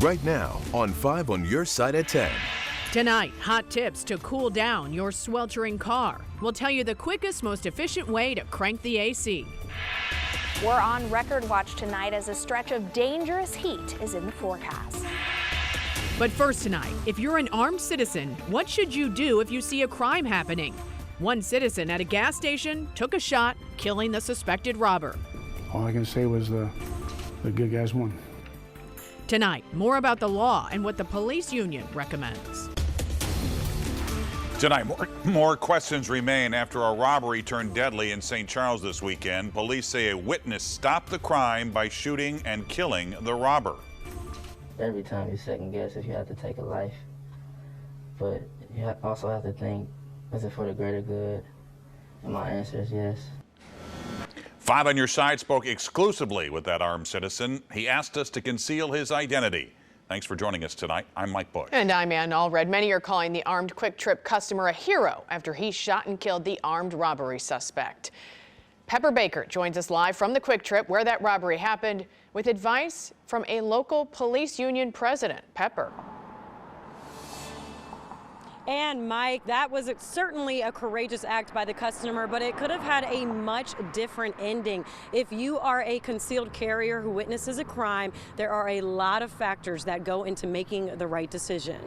right now on 5 on your side at 10. Tonight, hot tips to cool down your sweltering car. We'll tell you the quickest, most efficient way to crank the AC. We're on record watch tonight as a stretch of dangerous heat is in the forecast. But first tonight, if you're an armed citizen, what should you do if you see a crime happening? One citizen at a gas station took a shot, killing the suspected robber. All I can say was the good guys won. Tonight, more about the law and what the police union recommends. Tonight, more questions remain after a robbery turned deadly in St. Charles this weekend. Police say a witness stopped the crime by shooting and killing the robber. Every time you second guess if you have to take a life, but you also have to think, is it for the greater good? And my answer is yes. 5 on Your Side spoke exclusively with that armed citizen. He asked us to conceal his identity. Thanks for joining us tonight. I'm Mike Bush. And I'm Ann Allred. Many are calling the armed Quick Trip customer a hero after he shot and killed the armed robbery suspect. Pepper Baker joins us live from the Quick Trip where that robbery happened with advice from a local police union president. Pepper. And Mike, that was certainly a courageous act by the customer, but it could have had a much different ending. If you are a concealed carrier who witnesses a crime, there are a lot of factors that go into making the right decision.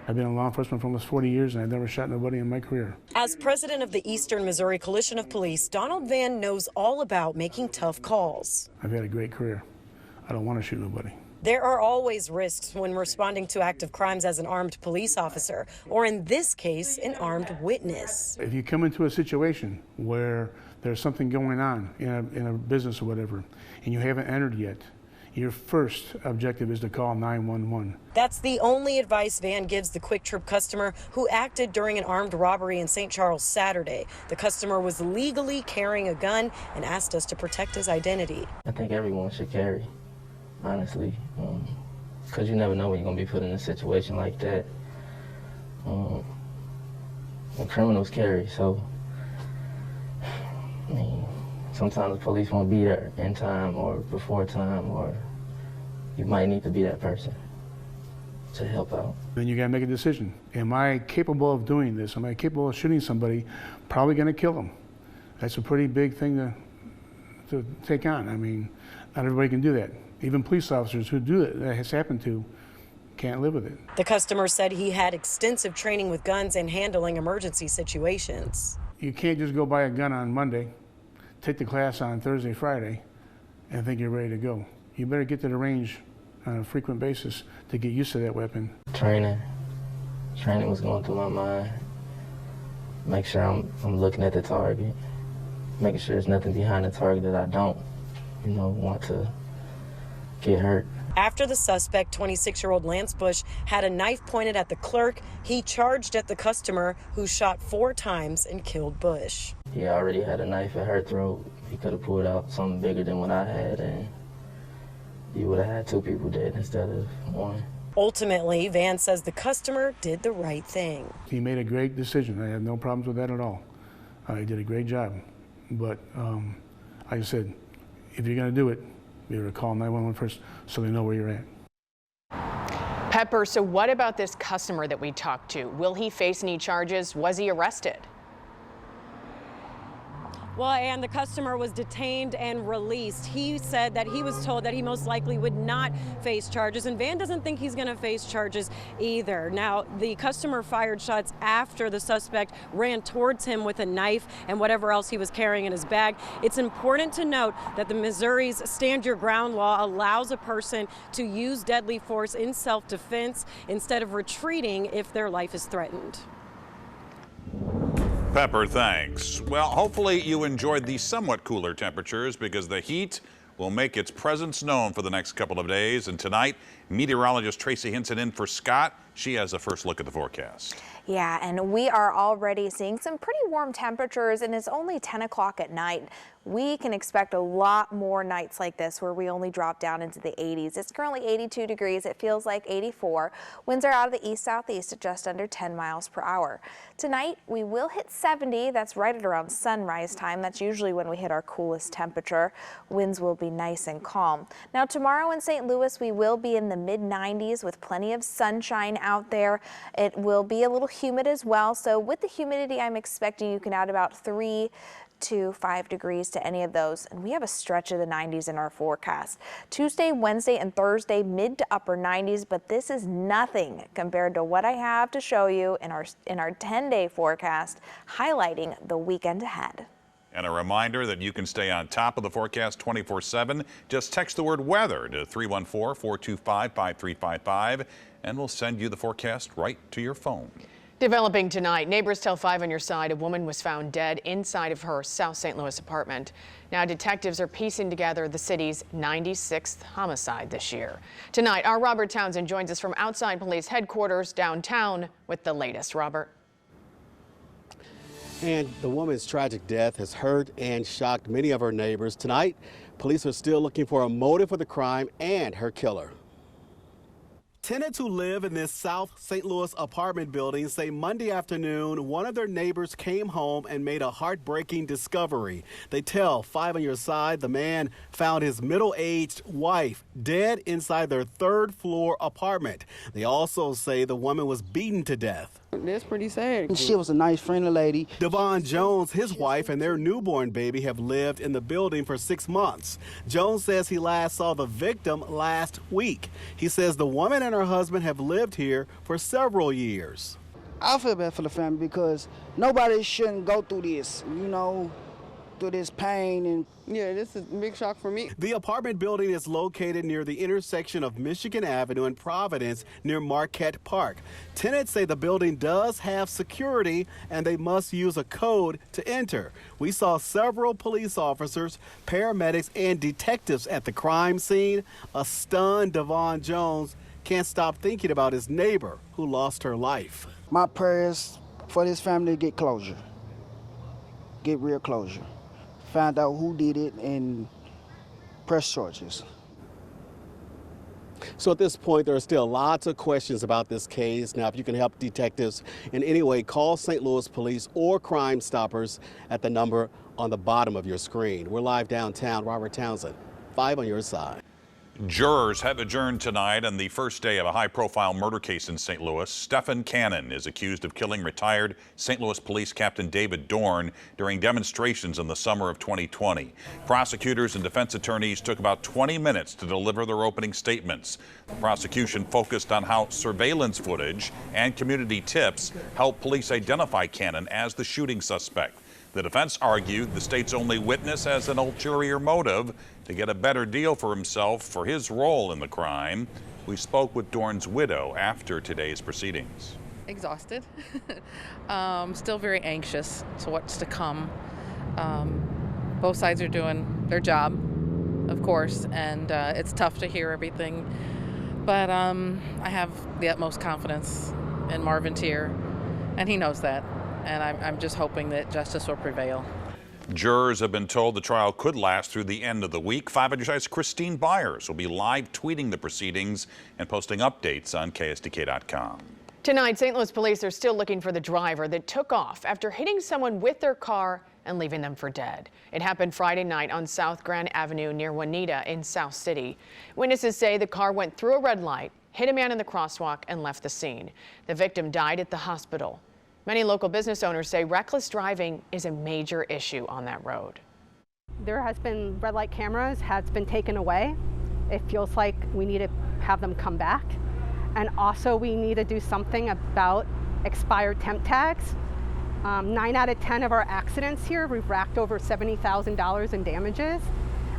I've been in law enforcement for almost 40 years, and I've never shot nobody in my career. As president of the Eastern Missouri Coalition of Police, Donald Van knows all about making tough calls. I've had a great career. I don't want to shoot nobody. There are always risks when responding to active crimes as an armed police officer, or in this case, an armed witness. If you come into a situation where there's something going on in a business or whatever, and you haven't entered yet, your first objective is to call 911. That's the only advice Van gives the Quick Trip customer who acted during an armed robbery in St. Charles Saturday. The customer was legally carrying a gun and asked us to protect his identity. I think everyone should carry, honestly, because you never know when you're going to be put in a situation like that. And criminals carry, so, I mean, sometimes the police won't be there in time or before time, or you might need to be that person to help out. Then you got to make a decision. Am I capable of doing this? Am I capable of shooting somebody? Probably going to kill them. That's a pretty big thing to take on. I mean, not everybody can do that. Even police officers who do it, that has happened to, can't live with it. The customer said he had extensive training with guns and handling emergency situations. You can't just go buy a gun on Monday, take the class on Thursday, Friday, and think you're ready to go. You better get to the range on a frequent basis to get used to that weapon. Training was going through my mind. Make sure I'm looking at the target, making sure there's nothing behind the target that I don't, want to get hurt. After the suspect, 26-year-old Lance Bush, had a knife pointed at the clerk, he charged at the customer, who shot 4 times and killed Bush. He already had a knife at her throat. He could have pulled out something bigger than what I had, and he would have had 2 people dead instead of 1. Ultimately, Van says the customer did the right thing. He made a great decision. I have no problems with that at all. He did a great job. But like I said, if you're going to do it, be able to call 911 first so they know where you're at. Pepper, so what about this customer that we talked to? Will he face any charges? Was he arrested? Well, and the customer was detained and released. He said that he was told that he most likely would not face charges, and Van doesn't think he's going to face charges either. Now, the customer fired shots after the suspect ran towards him with a knife and whatever else he was carrying in his bag. It's important to note that the Missouri's Stand Your Ground law allows a person to use deadly force in self-defense instead of retreating if their life is threatened. Pepper, thanks. Well, hopefully you enjoyed the somewhat cooler temperatures because the heat will make its presence known for the next couple of days. And tonight, meteorologist Tracy Hinson in for Scott. She has a first look at the forecast. Yeah, and we are already seeing some pretty warm temperatures, and it's only 10 o'clock at night. We can expect a lot more nights like this where we only drop down into the 80s. It's currently 82 degrees. It feels like 84. Winds are out of the east-southeast at just under 10 miles per hour. Tonight, we will hit 70. That's right at around sunrise time. That's usually when we hit our coolest temperature. Winds will be nice and calm. Now, tomorrow in St. Louis, we will be in the mid-90s with plenty of sunshine out there. It will be a little humid as well. So with the humidity, I'm expecting you can add about 3 to 5 degrees to any of those, and we have a stretch of the 90s in our forecast. Tuesday, Wednesday, and Thursday, mid to upper 90s, but this is nothing compared to what I have to show you in our 10-day forecast, highlighting the weekend ahead. And a reminder that you can stay on top of the forecast 24/7. Just text the word weather to 314-425-5355, and we'll send you the forecast right to your phone. Developing tonight, neighbors tell 5 on Your Side a woman was found dead inside of her South St. Louis apartment. Now detectives are piecing together the city's 96th homicide this year. Tonight, our Robert Townsend joins us from outside police headquarters downtown with the latest. Robert. And the woman's tragic death has hurt and shocked many of her neighbors. Tonight, police are still looking for a motive for the crime and her killer. Tenants who live in this South St. Louis apartment building say Monday afternoon one of their neighbors came home and made a heartbreaking discovery. They tell 5 on Your Side the man found his middle-aged wife dead inside their third-floor apartment. They also say the woman was beaten to death. That's pretty sad. She was a nice, friendly lady. Devon Jones, his wife, and their newborn baby have lived in the building for 6 months. Jones says he last saw the victim last week. He says the woman and her husband have lived here for several years. I feel bad for the family because nobody shouldn't go through this, through this pain. And yeah, this is a big shock for me. The apartment building is located near the intersection of Michigan Avenue and Providence near Marquette Park. Tenants say the building does have security and they must use a code to enter. We saw several police officers, paramedics, and detectives at the crime scene. A stunned Devon Jones can't stop thinking about his neighbor who lost her life. My prayers for this family to get closure, get real closure. Find out who did it and press charges. So at this point, there are still lots of questions about this case. Now, if you can help detectives in any way, call St. Louis Police or Crime Stoppers at the number on the bottom of your screen. We're live downtown. Robert Townsend, 5 on Your Side. Jurors have adjourned tonight on the first day of a high-profile murder case in St. Louis. Stephen Cannon is accused of killing retired St. Louis Police Captain David Dorn during demonstrations in the summer of 2020. Prosecutors and defense attorneys took about 20 minutes to deliver their opening statements. The prosecution focused on how surveillance footage and community tips helped police identify Cannon as the shooting suspect. The defense argued the state's only witness has an ulterior motive to get a better deal for himself for his role in the crime. We spoke with Dorn's widow after today's proceedings. Exhausted, still very anxious to what's to come. Both sides are doing their job, of course, and it's tough to hear everything. But I have the utmost confidence in Marvin Tier, and he knows that. And I'm just hoping that justice will prevail. Jurors have been told the trial could last through the end of the week. 5 on Your Side's Christine Byers will be live tweeting the proceedings and posting updates on KSDK.com. Tonight, St. Louis police are still looking for the driver that took off after hitting someone with their car and leaving them for dead. It happened Friday night on South Grand Avenue near Juanita in South City. Witnesses say the car went through a red light, hit a man in the crosswalk, and left the scene. The victim died at the hospital. Many local business owners say reckless driving is a major issue on that road. There has been red light cameras has been taken away. It feels like we need to have them come back. And also we need to do something about expired temp tags. 9 out of 10 of our accidents here, we've racked over $70,000 in damages.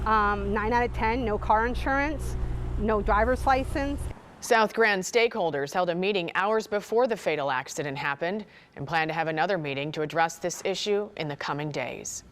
9 out of 10, no car insurance, no driver's license. South Grand stakeholders held a meeting hours before the fatal accident happened and plan to have another meeting to address this issue in the coming days.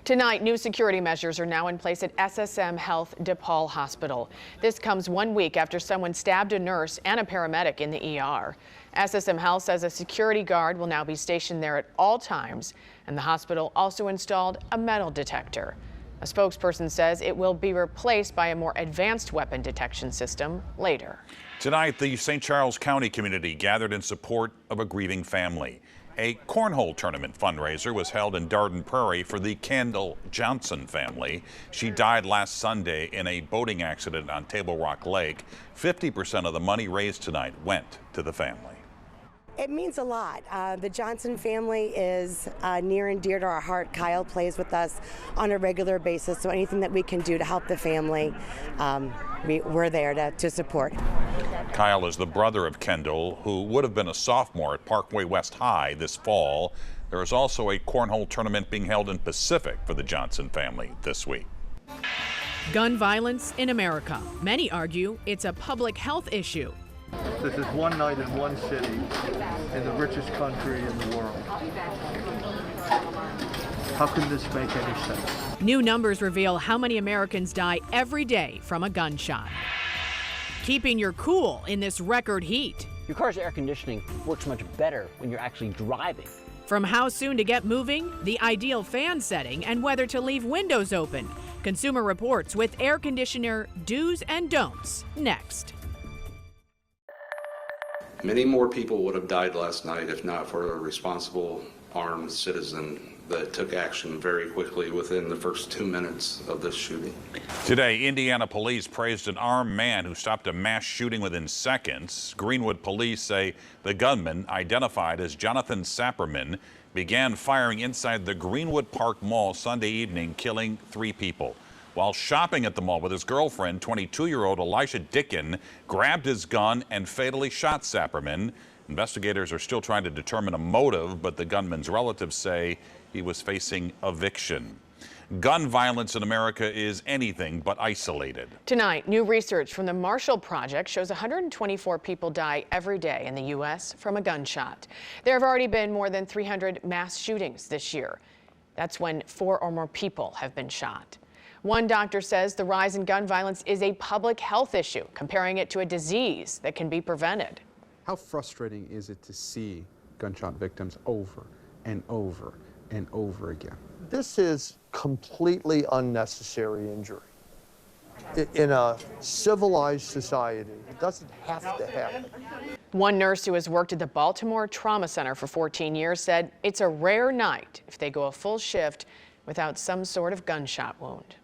Tonight, new security measures are now in place at SSM Health DePaul Hospital. This comes 1 week after someone stabbed a nurse and a paramedic in the ER. SSM Health says a security guard will now be stationed there at all times, and the hospital also installed a metal detector. A spokesperson says it will be replaced by a more advanced weapon detection system later. Tonight, the St. Charles County community gathered in support of a grieving family. A cornhole tournament fundraiser was held in Darden Prairie for the Kendall Johnson family. She died last Sunday in a boating accident on Table Rock Lake. 50% of the money raised tonight went to the family. It means a lot. The Johnson family is near and dear to our heart. Kyle plays with us on a regular basis, so anything that we can do to help the family, we're there to support. Kyle is the brother of Kendall, who would have been a sophomore at Parkway West High this fall. There is also a cornhole tournament being held in Pacific for the Johnson family this week. Gun violence in America. Many argue it's a public health issue. This is one night in one city in the richest country in the world. How can this make any sense? New numbers reveal how many Americans die every day from a gunshot. Keeping your cool in this record heat. Your car's air conditioning works much better when you're actually driving. From how soon to get moving, the ideal fan setting, and whether to leave windows open. Consumer Reports with air conditioner do's and don'ts next. Many more people would have died last night if not for a responsible armed citizen that took action very quickly within the first 2 minutes of this shooting. Today, Indiana police praised an armed man who stopped a mass shooting within seconds. Greenwood police say the gunman, identified as Jonathan Sapperman, began firing inside the Greenwood Park Mall Sunday evening, killing 3 people. While shopping at the mall with his girlfriend, 22-year-old Elisha Dickin grabbed his gun and fatally shot Sapperman. Investigators are still trying to determine a motive, but the gunman's relatives say he was facing eviction. Gun violence in America is anything but isolated. Tonight, new research from the Marshall Project shows 124 people die every day in the U.S. from a gunshot. There have already been more than 300 mass shootings this year. That's when 4 or more people have been shot. One doctor says the rise in gun violence is a public health issue, comparing it to a disease that can be prevented. How frustrating is it to see gunshot victims over and over and over again? This is completely unnecessary injury. In a civilized society, it doesn't have to happen. One nurse who has worked at the Baltimore Trauma Center for 14 years said it's a rare night if they go a full shift without some sort of gunshot wound.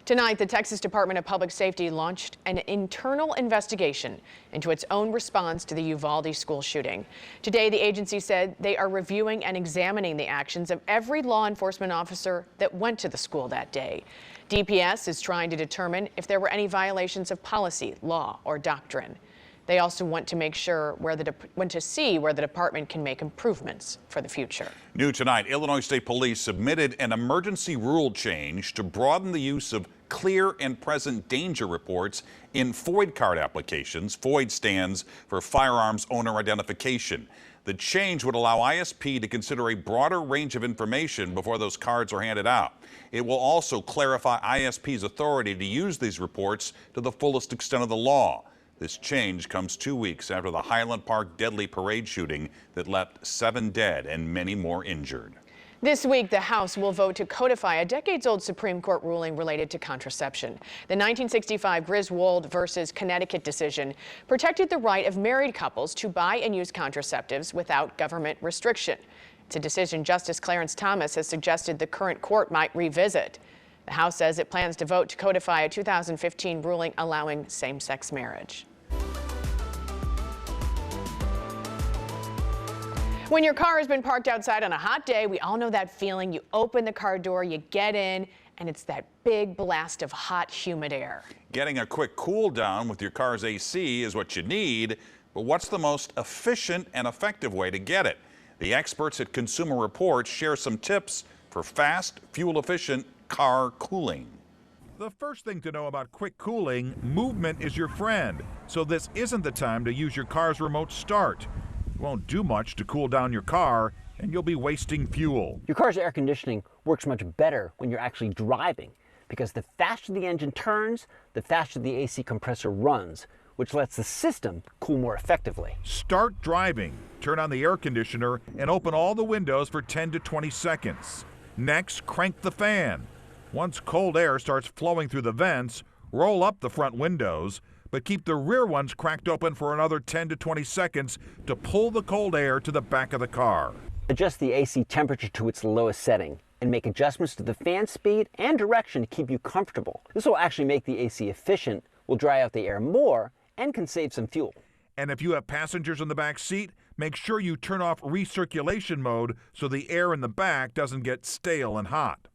Tonight, the Texas Department of Public Safety launched an internal investigation into its own response to the Uvalde school shooting. Today, the agency said they are reviewing and examining the actions of every law enforcement officer that went to the school that day. DPS is trying to determine if there were any violations of policy, law, or doctrine. They also want to make sure to see where the department can make improvements for the future. New tonight, Illinois State Police submitted an emergency rule change to broaden the use of clear and present danger reports in FOID card applications. FOID stands for Firearms Owner Identification. The change would allow ISP to consider a broader range of information before those cards are handed out. It will also clarify ISP's authority to use these reports to the fullest extent of the law. This change comes 2 weeks after the Highland Park deadly parade shooting that left 7 dead and many more injured. This week, the House will vote to codify a decades-old Supreme Court ruling related to contraception. The 1965 Griswold versus Connecticut decision protected the right of married couples to buy and use contraceptives without government restriction. It's a decision Justice Clarence Thomas has suggested the current court might revisit. The House says it plans to vote to codify a 2015 ruling allowing same-sex marriage. When your car has been parked outside on a hot day, we all know that feeling. You open the car door, you get in, and it's that big blast of hot, humid air. Getting a quick cool down with your car's AC is what you need, but what's the most efficient and effective way to get it? The experts at Consumer Reports share some tips for fast, fuel-efficient car cooling. The first thing to know about quick cooling, movement is your friend. So this isn't the time to use your car's remote start. It won't do much to cool down your car, and you'll be wasting fuel. Your car's air conditioning works much better when you're actually driving, because the faster the engine turns, the faster the AC compressor runs, which lets the system cool more effectively. Start driving, turn on the air conditioner, and open all the windows for 10 to 20 seconds. Next, crank the fan. Once cold air starts flowing through the vents, roll up the front windows, but keep the rear ones cracked open for another 10 to 20 seconds to pull the cold air to the back of the car. Adjust the AC temperature to its lowest setting and make adjustments to the fan speed and direction to keep you comfortable. This will actually make the AC efficient, will dry out the air more, and can save some fuel. And if you have passengers in the back seat, make sure you turn off recirculation mode so the air in the back doesn't get stale and hot.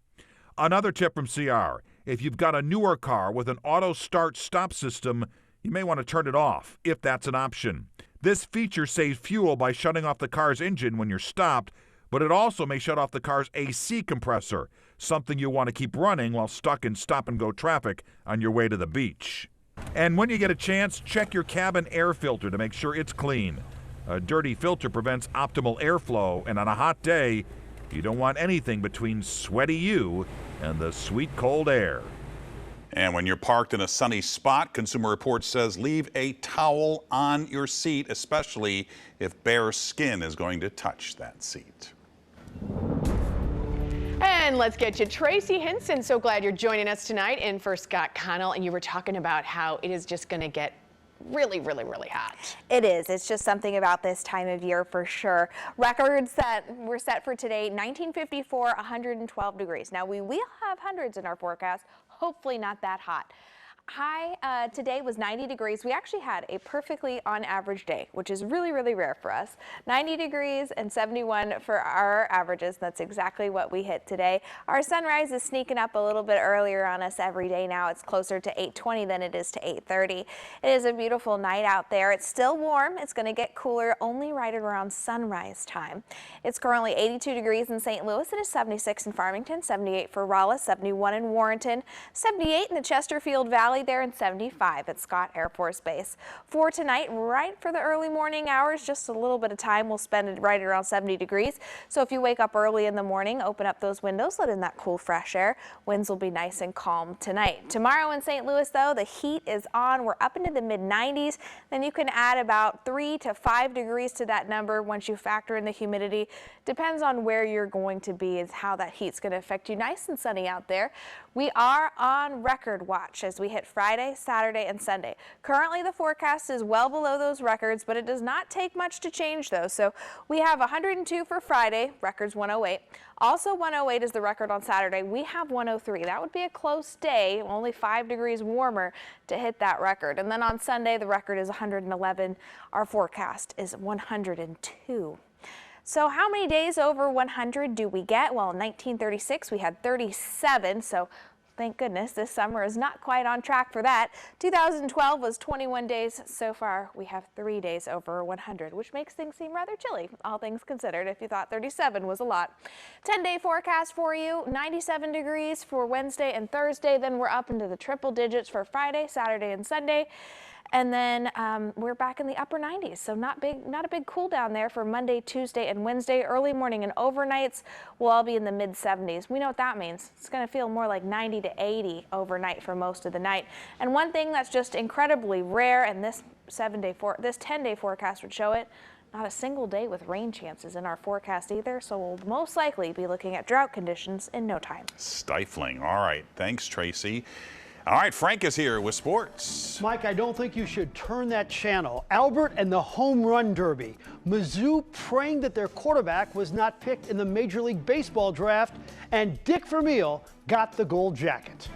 Another tip from CR, if you've got a newer car with an auto start-stop system, you may want to turn it off, if that's an option. This feature saves fuel by shutting off the car's engine when you're stopped, but it also may shut off the car's AC compressor, something you want to keep running while stuck in stop-and-go traffic on your way to the beach. And when you get a chance, check your cabin air filter to make sure it's clean. A dirty filter prevents optimal airflow, and on a hot day, you don't want anything between sweaty you and the sweet cold air. And when you're parked in a sunny spot, Consumer Reports says leave a towel on your seat, especially if bare skin is going to touch that seat. And let's get you Tracy Hinson. So glad you're joining us tonight in for Scott Connell. And you were talking about how it is just going to get really, really, really hot. It is. It's just something about this time of year for sure. Records that were set for today, 1954, 112 degrees. Now we will have hundreds in our forecast, hopefully not that hot. High today was 90 degrees. We actually had a perfectly on average day, which is really, really rare for us. 90 degrees and 71 for our averages. That's exactly what we hit today. Our sunrise is sneaking up a little bit earlier on us every day now. It's closer to 8:20 than it is to 8:30. It is a beautiful night out there. It's still warm. It's going to get cooler only right around sunrise time. It's currently 82 degrees in St. Louis. It is 76 in Farmington, 78 for Rolla, 71 in Warrenton, 78 in the Chesterfield Valley there, and 75 at Scott Air Force Base. For tonight, right for the early morning hours, just a little bit of time we'll spend it right around 70 degrees. So if you wake up early in the morning, open up those windows, let in that cool fresh air. Winds will be nice and calm tonight. Tomorrow in St. Louis, though, the heat is on. We're up into the mid-90s. Then you can add about 3 to 5 degrees to that number once you factor in the humidity. Depends on where you're going to be is how that heat's going to affect you. Nice and sunny out there. We are on record watch as we hit Friday, Saturday, and Sunday. Currently, the forecast is well below those records, but it does not take much to change those. So we have 102 for Friday, record's 108. Also 108 is the record on Saturday. We have 103. That would be a close day, only 5 degrees warmer to hit that record. And then on Sunday, the record is 111. Our forecast is 102. So how many days over 100 do we get? Well, in 1936, we had 37. So thank goodness this summer is not quite on track for that. 2012 was 21 days. So far, we have 3 days over 100, which makes things seem rather chilly, all things considered, if you thought 37 was a lot. 10-day forecast for you, 97 degrees for Wednesday and Thursday. Then we're up into the triple digits for Friday, Saturday, and Sunday. And then we're back in the upper 90s, so not a big cool down there for Monday, Tuesday, and Wednesday. Early morning and overnights will all be in the mid 70s. We know what that means. It's going to feel more like 90 to 80 overnight for most of the night. And one thing that's just incredibly rare, and this 10-day forecast would show it, not a single day with rain chances in our forecast either, so we'll most likely be looking at drought conditions in no time. Stifling. All right. Thanks, Tracy. All right, Frank is here with sports. Mike, I don't think you should turn that channel. Albert and the home run derby. Mizzou praying that their quarterback was not picked in the Major League Baseball draft, and Dick Vermeil got the gold jacket.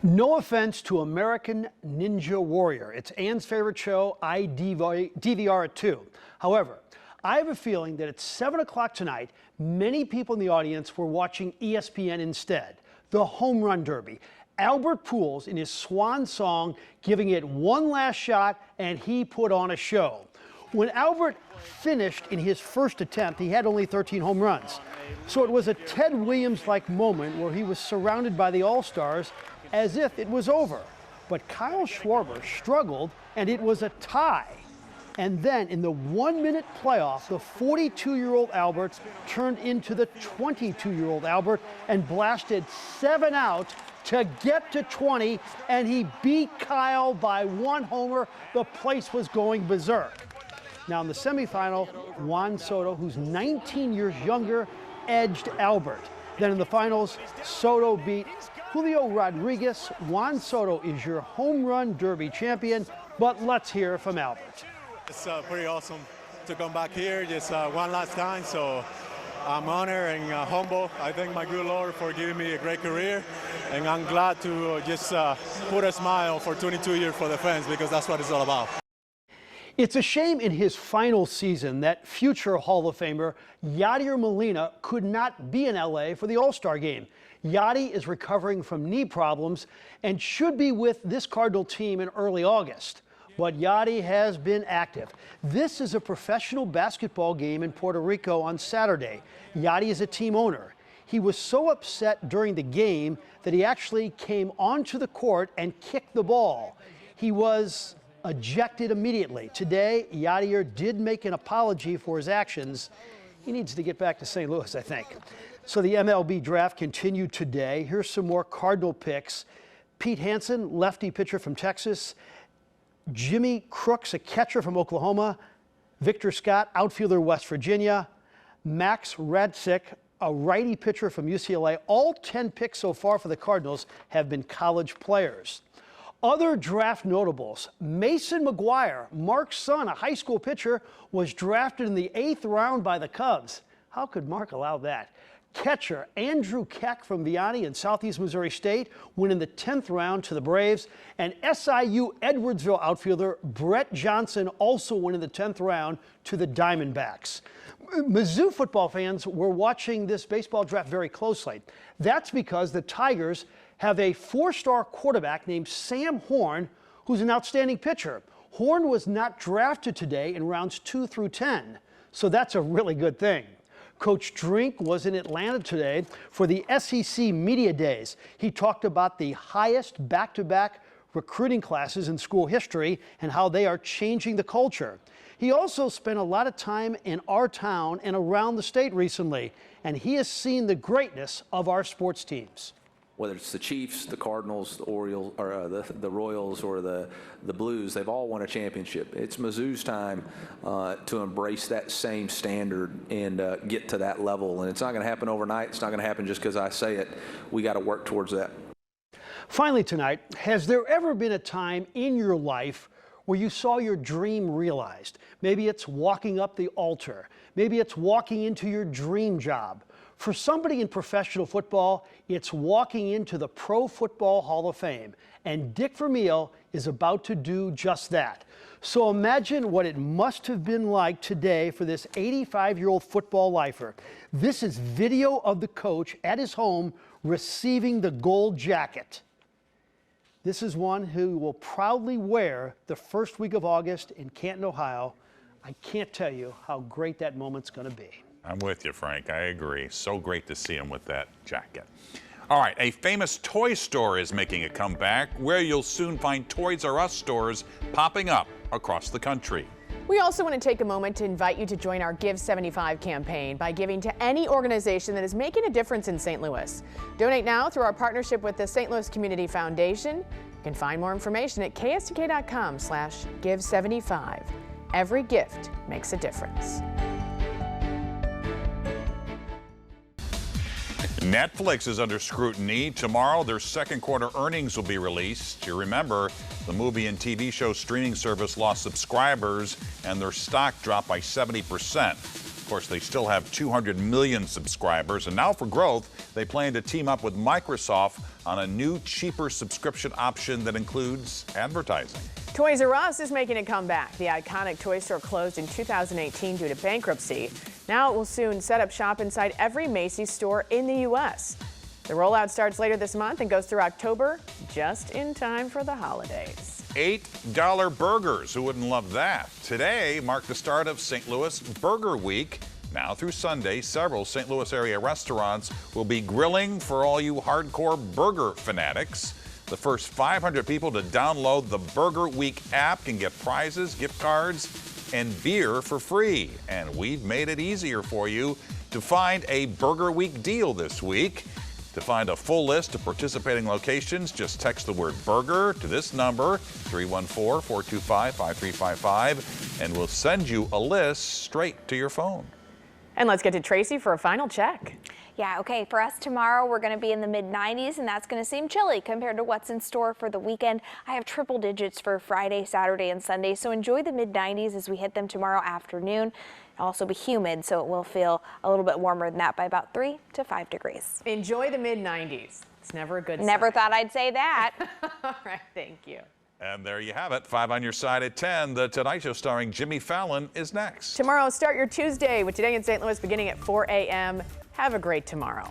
No offense to American Ninja Warrior. It's Ann's favorite show. I DVR it too. However, I have a feeling that at 7 o'clock tonight, many people in the audience were watching ESPN instead. The Home Run Derby. Albert Pujols in his swan song giving it one last shot, and he put on a show. When Albert finished in his first attempt, he had only 13 home runs. So it was a Ted Williams-like moment where he was surrounded by the All-Stars as if it was over. but Kyle Schwarber struggled and it was a tie. And then in the 1-minute playoff, the 42-year-old Albert turned into the 22-year-old Albert and blasted 7 out to get to 20, and he beat Kyle by 1 homer. The place was going berserk. Now in the semifinal, Juan Soto, who's 19 years younger, edged Albert. Then in the finals, Soto beat Julio Rodriguez. Juan Soto is your home run derby champion, but let's hear from Albert. It's pretty awesome to come back here just one last time, so I'm honored and humble. I thank my good Lord for giving me a great career, and I'm glad to just put a smile for 22 years for the fans, because that's what it's all about. It's a shame in his final season that future Hall of Famer Yadier Molina could not be in LA for the All-Star game. Yadi is recovering from knee problems and should be with this Cardinal team in early August. But Yadi has been active. This is a professional basketball game in Puerto Rico on Saturday. Yadi is a team owner. He was so upset during the game that he actually came onto the court and kicked the ball. He was ejected immediately. Today, Yadier did make an apology for his actions. He needs to get back to St. Louis, I think. So the MLB draft continued today. Here's some more Cardinal picks. Pete Hansen, lefty pitcher from Texas. Jimmy Crooks, a catcher from Oklahoma. Victor Scott, outfielder, West Virginia. Max Radzik, a righty pitcher from UCLA. All 10 picks so far for the Cardinals have been college players. Other draft notables: Mason McGuire, Mark's son, a high school pitcher, was drafted in the 8th round by the Cubs. How could Mark allow that? Catcher Andrew Keck from Vianney in Southeast Missouri State went in the 10th round to the Braves. And SIU Edwardsville outfielder Brett Johnson also went in the 10th round to the Diamondbacks. Mizzou football fans were watching this baseball draft very closely. That's because the Tigers have a 4-star quarterback named Sam Horn, who's an outstanding pitcher. Horn was not drafted today in rounds 2 through 10, so that's a really good thing. Coach Drink was in Atlanta today for the SEC Media Days. He talked about the highest back-to-back recruiting classes in school history and how they are changing the culture. He also spent a lot of time in our town and around the state recently, and he has seen the greatness of our sports teams. Whether it's the Chiefs, the Cardinals, the Orioles, or the Royals, or the Blues, they've all won a championship. It's Mizzou's time to embrace that same standard and get to that level. And it's not going to happen overnight. It's not going to happen just because I say it. We got to work towards that. Finally tonight, has there ever been a time in your life where you saw your dream realized? Maybe it's walking up the altar. Maybe it's walking into your dream job. For somebody in professional football, it's walking into the Pro Football Hall of Fame. And Dick Vermeil is about to do just that. So imagine what it must have been like today for this 85-year-old football lifer. This is video of the coach at his home receiving the gold jacket. This is one who will proudly wear the first week of August in Canton, Ohio. I can't tell you how great that moment's going to be. I'm with you, Frank. I agree. So great to see him with that jacket. All right, a famous toy store is making a comeback where you'll soon find Toys R Us stores popping up across the country. We also want to take a moment to invite you to join our Give 75 campaign by giving to any organization that is making a difference in St. Louis. Donate now through our partnership with the St. Louis Community Foundation. You can find more information at ksdk.com/give75. Every gift makes a difference. Netflix is under scrutiny. Tomorrow, their second quarter earnings will be released. You remember, the movie and TV show streaming service lost subscribers and their stock dropped by 70%. Of course, they still have 200 million subscribers. And now for growth, they plan to team up with Microsoft on a new, cheaper subscription option that includes advertising. Toys R Us is making a comeback. The iconic toy store closed in 2018 due to bankruptcy. Now it will soon set up shop inside every Macy's store in the U.S. The rollout starts later this month and goes through October, just in time for the holidays. $8 burgers. Who wouldn't love that? Today marked the start of St. Louis Burger Week. Now through Sunday, several St. Louis area restaurants will be grilling for all you hardcore burger fanatics. The first 500 people to download the Burger Week app can get prizes, gift cards, and beer for free. And we've made it easier for you to find a Burger Week deal this week. To find a full list of participating locations, just text the word burger to this number, 314-425-5355, and we'll send you a list straight to your phone. And let's get to Tracy for a final check. Yeah, okay, for us tomorrow, we're going to be in the mid-90s, and that's going to seem chilly compared to what's in store for the weekend. I have triple digits for Friday, Saturday, and Sunday, so enjoy the mid-90s as we hit them tomorrow afternoon. It'll also be humid, so it will feel a little bit warmer than that by about 3 to 5 degrees. Enjoy the mid-90s. It's never a good Never sign. thought I'd say that. All right, thank you. And there you have it. 5 on your side at 10. The Tonight Show starring Jimmy Fallon is next. Tomorrow, start your Tuesday with Today in St. Louis beginning at 4 a.m. Have a great tomorrow.